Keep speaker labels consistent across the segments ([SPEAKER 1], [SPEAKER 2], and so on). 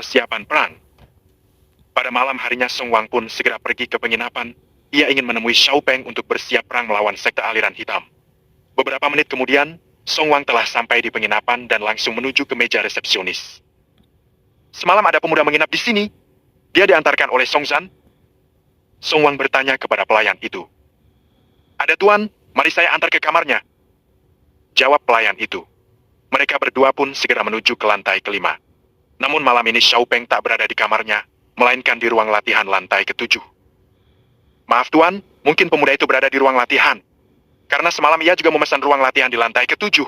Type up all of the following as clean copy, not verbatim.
[SPEAKER 1] persiapan perang. Pada malam harinya Song Wang pun segera pergi ke penginapan. Ia ingin menemui Xiao Peng untuk bersiap perang melawan sekte aliran hitam. Beberapa menit kemudian, Song Wang telah sampai di penginapan dan langsung menuju ke meja resepsionis. Semalam ada pemuda menginap di sini. Dia diantarkan oleh Song Zhan. Song Wang bertanya kepada pelayan itu. Ada tuan, mari saya antar ke kamarnya. Jawab pelayan itu. Mereka berdua pun segera menuju ke lantai kelima. Namun malam ini Xiao Peng tak berada di kamarnya, melainkan di ruang latihan lantai ketujuh. Maaf tuan, mungkin pemuda itu berada di ruang latihan. Karena semalam ia juga memesan ruang latihan di lantai ketujuh.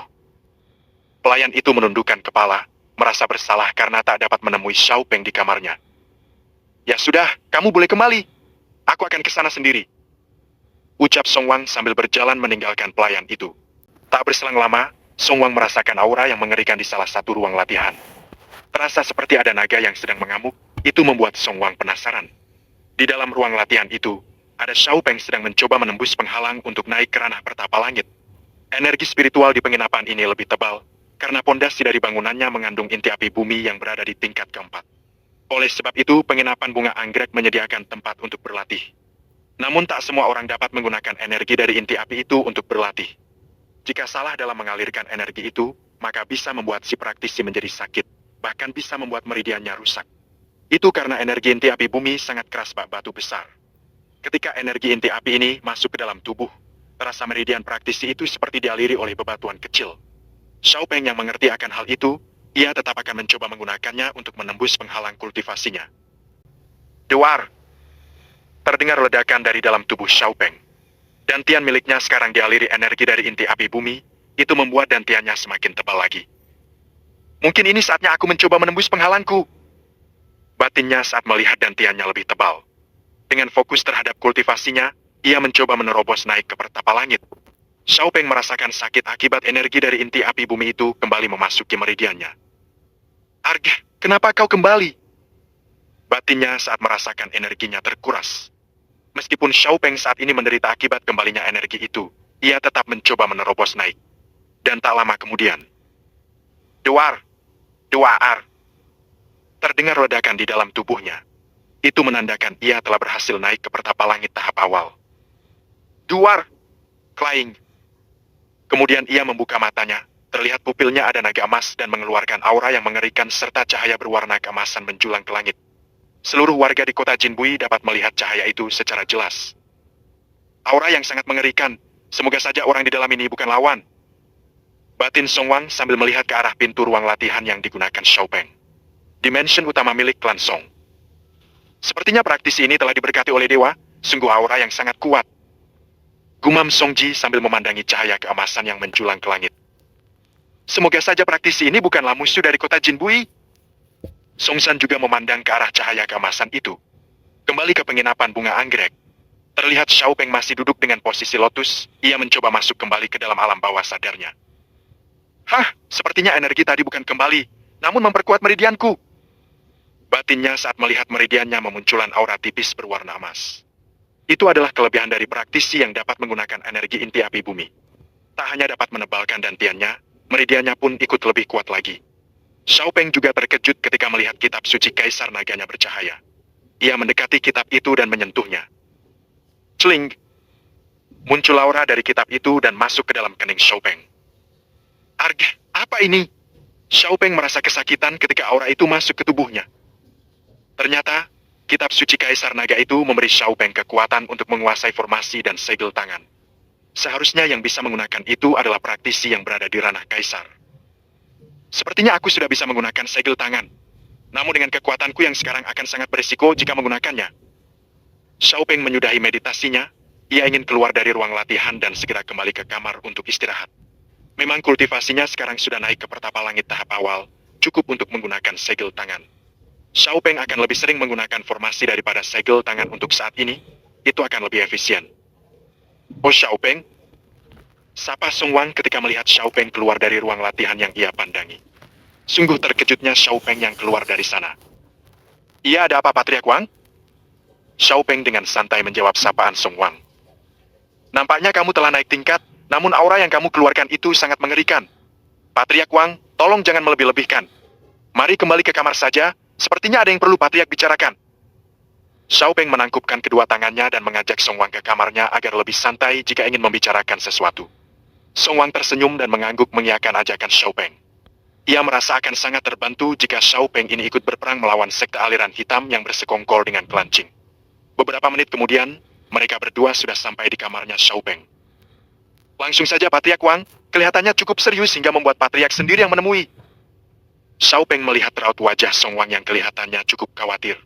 [SPEAKER 1] Pelayan itu menundukkan kepala, merasa bersalah karena tak dapat menemui Xiao Peng di kamarnya. Ya sudah, kamu boleh kembali. Aku akan ke sana sendiri. Ucap Song Wang sambil berjalan meninggalkan pelayan itu. Tak berselang lama, Song Wang merasakan aura yang mengerikan di salah satu ruang latihan. Terasa seperti ada naga yang sedang mengamuk, itu membuat Song Wang penasaran. Di dalam ruang latihan itu, ada Xiao Peng sedang mencoba menembus penghalang untuk naik ke ranah pertapa langit. Energi spiritual di penginapan ini lebih tebal, karena pondasi dari bangunannya mengandung inti api bumi yang berada di tingkat keempat. Oleh sebab itu, penginapan bunga anggrek menyediakan tempat untuk berlatih. Namun tak semua orang dapat menggunakan energi dari inti api itu untuk berlatih. Jika salah dalam mengalirkan energi itu, maka bisa membuat si praktisi menjadi sakit, bahkan bisa membuat meridiannya rusak. Itu karena energi inti api bumi sangat keras bak batu besar. Ketika energi inti api ini masuk ke dalam tubuh, terasa meridian praktisi itu seperti dialiri oleh bebatuan kecil. Xiao Peng yang mengerti akan hal itu, ia tetap akan mencoba menggunakannya untuk menembus penghalang kultivasinya. Duar! Terdengar ledakan dari dalam tubuh Xiao Peng. Dantian miliknya sekarang dialiri energi dari inti api bumi, itu membuat dantiannya semakin tebal lagi. Mungkin ini saatnya aku mencoba menembus penghalangku. Batinnya saat melihat dantiannya lebih tebal. Dengan fokus terhadap kultivasinya, ia mencoba menerobos naik ke pertapa langit. Xiao Peng merasakan sakit akibat energi dari inti api bumi itu kembali memasuki meridiannya. Arg, kenapa kau kembali? Batinnya saat merasakan energinya terkuras. Meskipun Xiao Peng saat ini menderita akibat kembalinya energi itu, ia tetap mencoba menerobos naik. Dan tak lama kemudian, Duar! Duar! Terdengar ledakan di dalam tubuhnya. Itu menandakan ia telah berhasil naik ke pertapa langit tahap awal. Duar! Klaing! Kemudian ia membuka matanya, terlihat pupilnya ada naga emas dan mengeluarkan aura yang mengerikan serta cahaya berwarna keemasan menjulang ke langit. Seluruh warga di kota Jinbui dapat melihat cahaya itu secara jelas. Aura yang sangat mengerikan, semoga saja orang di dalam ini bukan lawan. Batin Song Wang sambil melihat ke arah pintu ruang latihan yang digunakan Xiao Peng. Dimension utama milik klan Song. Sepertinya praktisi ini telah diberkati oleh dewa, sungguh aura yang sangat kuat. Gumam Song Ji sambil memandangi cahaya keemasan yang menjulang ke langit. Semoga saja praktisi ini bukanlah musuh dari kota Jinbui. Song Zhan juga memandang ke arah cahaya keemasan itu. Kembali ke penginapan bunga anggrek. Terlihat Xiao Peng masih duduk dengan posisi lotus, ia mencoba masuk kembali ke dalam alam bawah sadarnya. Hah, sepertinya energi tadi bukan kembali, namun memperkuat meridianku. Batinnya saat melihat meridiannya memunculan aura tipis berwarna emas. Itu adalah kelebihan dari praktisi yang dapat menggunakan energi inti api bumi. Tak hanya dapat menebalkan dantiannya, meridiannya pun ikut lebih kuat lagi. Xiao Peng juga terkejut ketika melihat kitab suci Kaisar Naganya bercahaya. Ia mendekati kitab itu dan menyentuhnya. Celing! Muncul aura dari kitab itu dan masuk ke dalam kening Xiao Peng. Arg, apa ini? Xiao Peng merasa kesakitan ketika aura itu masuk ke tubuhnya. Ternyata, kitab suci Kaisar Naga itu memberi Xiao Peng kekuatan untuk menguasai formasi dan segel tangan. Seharusnya yang bisa menggunakan itu adalah praktisi yang berada di ranah Kaisar. Sepertinya aku sudah bisa menggunakan segel tangan. Namun dengan kekuatanku yang sekarang akan sangat berisiko jika menggunakannya. Xiao Peng menyudahi meditasinya, ia ingin keluar dari ruang latihan dan segera kembali ke kamar untuk istirahat. Memang kultivasinya sekarang sudah naik ke pertapa langit tahap awal, cukup untuk menggunakan segel tangan. Xiao Peng akan lebih sering menggunakan formasi daripada segel tangan untuk saat ini, itu akan lebih efisien. Oh Xiao Peng? Sapa Song Wang ketika melihat Xiao Peng keluar dari ruang latihan yang ia pandangi. Sungguh terkejutnya Xiao Peng yang keluar dari sana. Iya, ada apa Patriark Wang? Xiao Peng dengan santai menjawab sapaan Song Wang. Nampaknya kamu telah naik tingkat, namun aura yang kamu keluarkan itu sangat mengerikan. Patriark Wang, tolong jangan melebih-lebihkan. Mari kembali ke kamar saja, Sepertinya ada yang perlu Patriak bicarakan. Xiao Peng menangkupkan kedua tangannya dan mengajak Song Wang ke kamarnya agar lebih santai jika ingin membicarakan sesuatu. Song Wang tersenyum dan mengangguk mengiyakan ajakan Xiao Peng. Ia merasa akan sangat terbantu jika Xiao Peng ini ikut berperang melawan sekte aliran hitam yang bersekongkol dengan klan Qing. Beberapa menit kemudian, mereka berdua sudah sampai di kamarnya Xiao Peng. Langsung saja Patriak Wang, kelihatannya cukup serius hingga membuat Patriak sendiri yang menemui. Xiao Peng melihat raut wajah Song Wang yang kelihatannya cukup khawatir.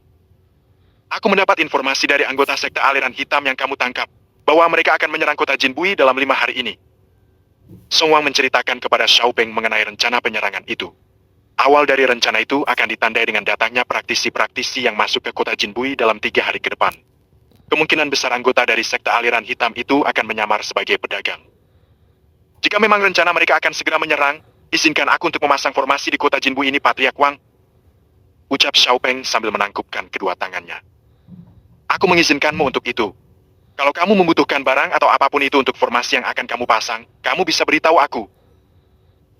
[SPEAKER 1] Aku mendapat informasi dari anggota sekte aliran hitam yang kamu tangkap, bahwa mereka akan menyerang kota Jinbui dalam 5 hari ini. Song Wang menceritakan kepada Xiao Peng mengenai rencana penyerangan itu. Awal dari rencana itu akan ditandai dengan datangnya praktisi-praktisi yang masuk ke kota Jinbui dalam 3 hari ke depan. Kemungkinan besar anggota dari sekte aliran hitam itu akan menyamar sebagai pedagang. Jika memang rencana mereka akan segera menyerang, izinkan aku untuk memasang formasi di kota Jinbui ini, Patriak Wang. Ucap Xiao Peng sambil menangkupkan kedua tangannya. Aku mengizinkanmu untuk itu. Kalau kamu membutuhkan barang atau apapun itu untuk formasi yang akan kamu pasang, kamu bisa beritahu aku.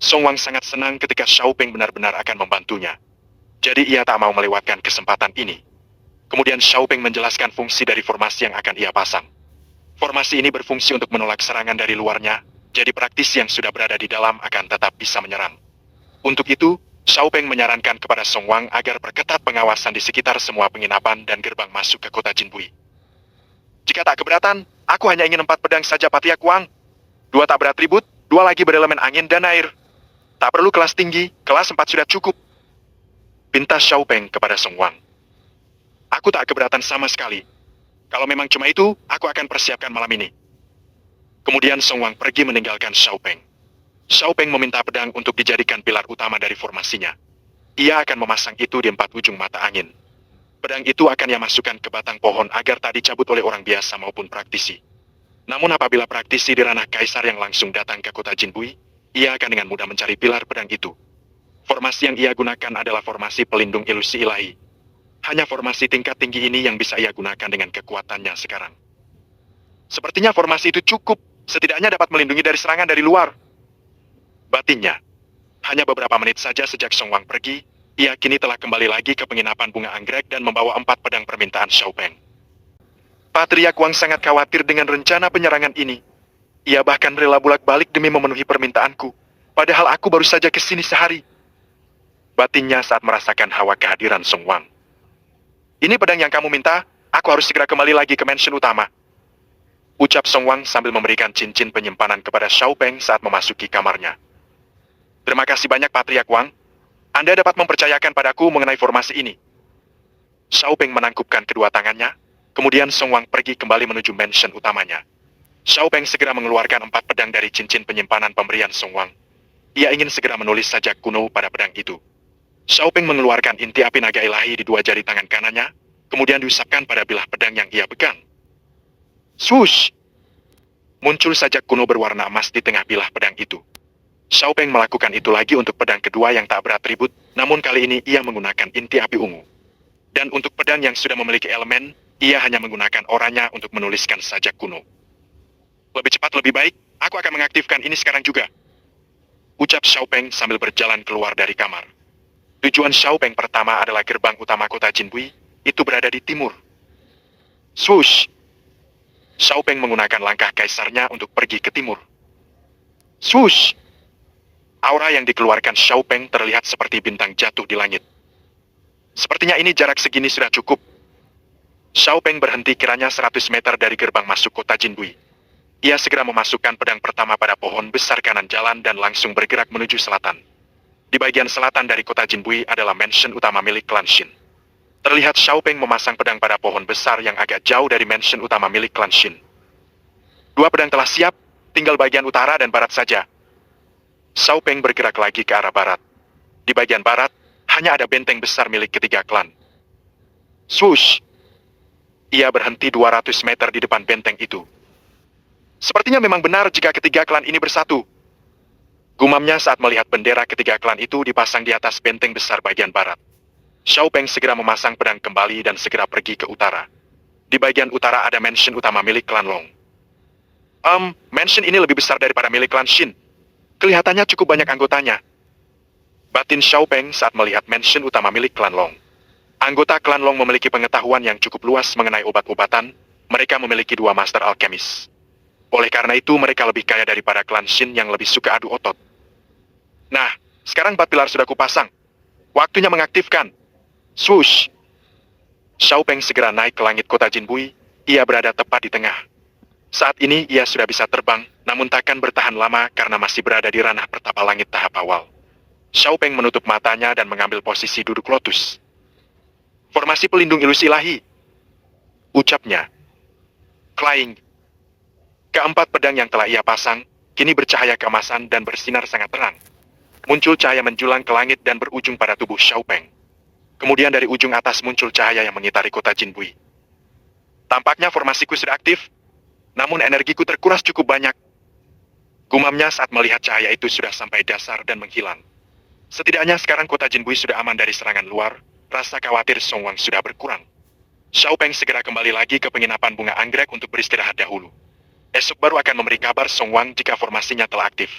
[SPEAKER 1] Song Wang sangat senang ketika Xiao Peng benar-benar akan membantunya. Jadi ia tak mau melewatkan kesempatan ini. Kemudian Xiao Peng menjelaskan fungsi dari formasi yang akan ia pasang. Formasi ini berfungsi untuk menolak serangan dari luarnya, jadi praktisi yang sudah berada di dalam akan tetap bisa menyerang. Untuk itu, Xiao Peng menyarankan kepada Song Wang agar perketat pengawasan di sekitar semua penginapan dan gerbang masuk ke kota Jinbui. Jika tak keberatan, aku hanya ingin 4 pedang saja, Patriak Wang. 2 tak beratribut, 2 lagi berelemen angin dan air. Tak perlu kelas tinggi, kelas 4 sudah cukup. Pinta Xiao Peng kepada Song Wang. Aku tak keberatan sama sekali. Kalau memang cuma itu, aku akan persiapkan malam ini. Kemudian Song Wang pergi meninggalkan Xiao Peng. Xiao Peng meminta pedang untuk dijadikan pilar utama dari formasinya. Ia akan memasang itu di 4 ujung mata angin. Pedang itu akan ia masukkan ke batang pohon agar tak dicabut oleh orang biasa maupun praktisi. Namun apabila praktisi di ranah kaisar yang langsung datang ke kota Jinbui, ia akan dengan mudah mencari pilar pedang itu. Formasi yang ia gunakan adalah formasi pelindung ilusi ilahi. Hanya formasi tingkat tinggi ini yang bisa ia gunakan dengan kekuatannya sekarang. Sepertinya formasi itu cukup, setidaknya dapat melindungi dari serangan dari luar. Batinnya. Hanya beberapa menit saja sejak Song Wang pergi, ia kini telah kembali lagi ke penginapan bunga anggrek dan membawa 4 pedang permintaan Xiao Peng. Patriak Wang sangat khawatir dengan rencana penyerangan ini. Ia bahkan rela bolak-balik demi memenuhi permintaanku, padahal aku baru saja ke sini sehari. Batinnya saat merasakan hawa kehadiran Song Wang. Ini pedang yang kamu minta, aku harus segera kembali lagi ke mansion utama. Ucap Song Wang sambil memberikan cincin penyimpanan kepada Xiao Peng saat memasuki kamarnya. Terima kasih banyak Patriak Wang. Anda dapat mempercayakan padaku mengenai formasi ini. Xiao Peng menangkupkan kedua tangannya, kemudian Song Wang pergi kembali menuju mansion utamanya. Xiao Peng segera mengeluarkan 4 pedang dari cincin penyimpanan pemberian Song Wang. Ia ingin segera menulis sajak kuno pada pedang itu. Xiao Peng mengeluarkan inti api naga ilahi di 2 jari tangan kanannya, kemudian diusapkan pada bilah pedang yang ia pegang. Swoosh! Muncul sajak kuno berwarna emas di tengah bilah pedang itu. Xiao Peng melakukan itu lagi untuk pedang kedua yang tak beratribut, namun kali ini ia menggunakan inti api ungu. Dan untuk pedang yang sudah memiliki elemen, ia hanya menggunakan oranya untuk menuliskan sajak kuno. Lebih cepat lebih baik, aku akan mengaktifkan ini sekarang juga. Ucap Xiao Peng sambil berjalan keluar dari kamar. Tujuan Xiao Peng pertama adalah gerbang utama kota Jinbui, itu berada di timur. Swoosh! Xiao Peng menggunakan langkah kaisarnya untuk pergi ke timur. Swoosh! Aura yang dikeluarkan Xiao Peng terlihat seperti bintang jatuh di langit. Sepertinya ini jarak segini sudah cukup. Xiao Peng berhenti kiranya 100 meter dari gerbang masuk kota Jinbui. Ia segera memasukkan pedang pertama pada pohon besar kanan jalan dan langsung bergerak menuju selatan. Di bagian selatan dari kota Jinbui adalah mansion utama milik klan Qin. Terlihat Xiao Peng memasang pedang pada pohon besar yang agak jauh dari mansion utama milik klan Qin. 2 pedang telah siap, tinggal bagian utara dan barat saja. Xiao Peng bergerak lagi ke arah barat. Di bagian barat, hanya ada benteng besar milik ketiga klan. Swoosh! Ia berhenti 200 meter di depan benteng itu. Sepertinya memang benar jika ketiga klan ini bersatu. Gumamnya saat melihat bendera ketiga klan itu dipasang di atas benteng besar bagian barat. Xiao Peng segera memasang pedang kembali dan segera pergi ke utara. Di bagian utara ada mansion utama milik klan Long. Mansion ini lebih besar daripada milik klan Qin. Kelihatannya cukup banyak anggotanya. Batin Xiao Peng saat melihat mansion utama milik klan Long. Anggota klan Long memiliki pengetahuan yang cukup luas mengenai obat-obatan. Mereka memiliki 2 master alkemis. Oleh karena itu, mereka lebih kaya daripada klan Shin yang lebih suka adu otot. Nah, sekarang 4 pilar sudah kupasang. Waktunya mengaktifkan. Swoosh! Xiao Peng segera naik ke langit kota Jinbui. Ia berada tepat di tengah. Saat ini ia sudah bisa terbang, namun takkan bertahan lama karena masih berada di ranah pertapa langit tahap awal. Xiao Peng menutup matanya dan mengambil posisi duduk lotus. Formasi pelindung ilusi ilahi. Ucapnya. Flying. Keempat pedang yang telah ia pasang, kini bercahaya keemasan dan bersinar sangat terang. Muncul cahaya menjulang ke langit dan berujung pada tubuh Xiao Peng. Kemudian dari ujung atas muncul cahaya yang mengitari kota Jinbui. Tampaknya formasiku sudah aktif, namun energiku terkuras cukup banyak. Gumamnya saat melihat cahaya itu sudah sampai dasar dan menghilang. Setidaknya sekarang kota Jinbui sudah aman dari serangan luar, rasa khawatir Song Wang sudah berkurang. Xiao Peng segera kembali lagi ke penginapan bunga anggrek untuk beristirahat dahulu. Esok baru akan memberi kabar Song Wang jika formasinya telah aktif.